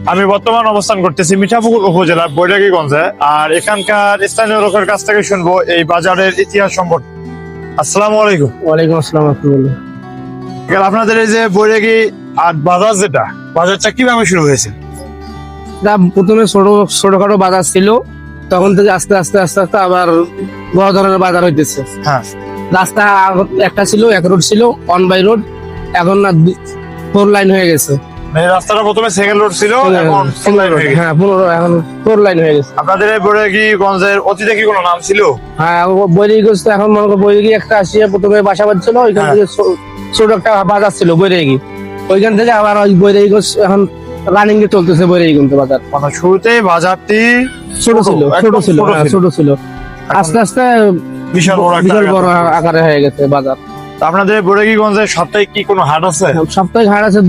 আমি বর্তমান অবস্থান করতেছি মিঠাপুকুর উপজেলার বৈরাগীগঞ্জে। আর এখানকার স্থানীয় লোকের কাছ থেকে শুনবো এই বাজারের ইতিহাস সম্পর্কে। আসসালামু আলাইকুম। ওয়ালাইকুম আসসালাম। আপনাদের এই যে বৈরাগী আর বাজার, যেটা বাজারটা কিভাবে শুরু হয়েছে? প্রথমে ছোটখাটো বাজার ছিল, তখন থেকে আস্তে আস্তে আস্তে আস্তে আবার বড় ধরনের বাজার হইতেছে। হ্যাঁ, রাস্তা একটা ছিল, এক রোড ছিল, 1 বাই রোড, এখন না 4 লাইন হয়ে গেছে। এই রাস্তাটা প্রথমে সেকেন্ড রোড ছিল, এখন ফুল লাইন হয়ে গেছে। হ্যাঁ, এখন 4 লাইন হয়ে গেছে। আপনাদের এই বৈরাগীগঞ্জের অতীতে কি কোনো নাম ছিল? হ্যাঁ, বৈরাগীগঞ্জ তো এখন মনে করো বৈরাগী একটা আসিয়া প্রথমে বাসাবাদ ছিল, ওইখান থেকে ছোট একটা বাজার ছিল বৈরাগী, ওইখান থেকে আবার ওই বৈরাগীগঞ্জ এখন রানিং এ চলতেছে বৈরাগীগঞ্জ বাজার। মানে শুরুতে বাজারটি ছোট ছিল, ছোট ছিল, আস্তে আস্তে বিশাল বড় আকারে হয়ে গেছে বাজার। তো আপনাদের বৈরাগীগঞ্জে সপ্তাহে কি কোনো হাট আছে? সপ্তাহে হাট আছে,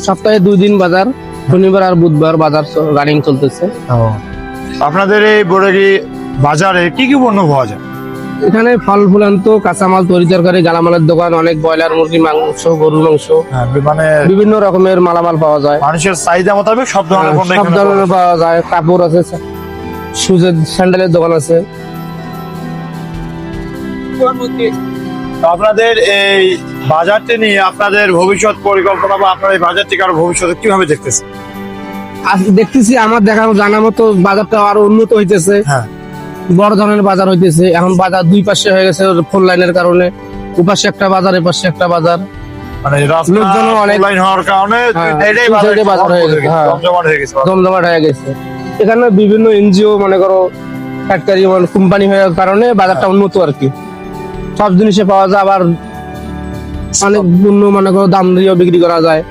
সপ্তাহে 2 দিন বাজার, শনিবার আর বুধবার বাজার রানিং চলতেছে। আপনাদের এই বৈরাগী বাজারে কি কি পণ্য পাওয়া যায়? এখানে ফল ফুলান্ত, কাঁচামাল, তরি তরকারি, গালামালের দোকান, অনেক ব্রয়লার মুরগি মাংস, গরুর মাংস, মানে বিভিন্ন রকমের মালামাল পাওয়া যায়। মানুষের চাহিদা মোতাবেক সব ধরনের পণ্য সব এখানে ধরনের পাওয়া যায়। কাপড় আছে, সুজের স্যান্ডেলের দোকান আছে। তো আপনাদের এই বাজারটি নিয়ে আপনাদের ভবিষ্যৎ পরিকল্পনা বা আপনার এই বাজারটিকে আরো ভবিষ্যতে কিভাবে দেখতেছেন? দেখতেছি আমার জানা মতো বাজারটা আরো উন্নত হইতেছে, হ্যাঁ, বড় ধরনের বাজার হইতেছে। এখন বাজার 2 পাশে হয়ে গেছে 4 লাইনের কারণে, ওপাশে একটা বাজার, এপাশে একটা বাজার। মানে রাস্তা লোকজনও অনেক লাইন হওয়ার কারণে হ্যাঁ, এটাই দুই সাইডে বাজার হয়ে গেছে, হ্যাঁ। জমজমাট হয়ে গেছে। জমজমাট হয়ে গেছে। এখানে বিভিন্ন এনজিও মনে করো ফ্যাক্টরি কোম্পানি হওয়ার কারণে বাজারটা উন্নত আর কি, সব জিনিসে পাওয়া যায়, আবার অনেক পণ্য মনে করো দাম দিয়েও বিক্রি করা যায়।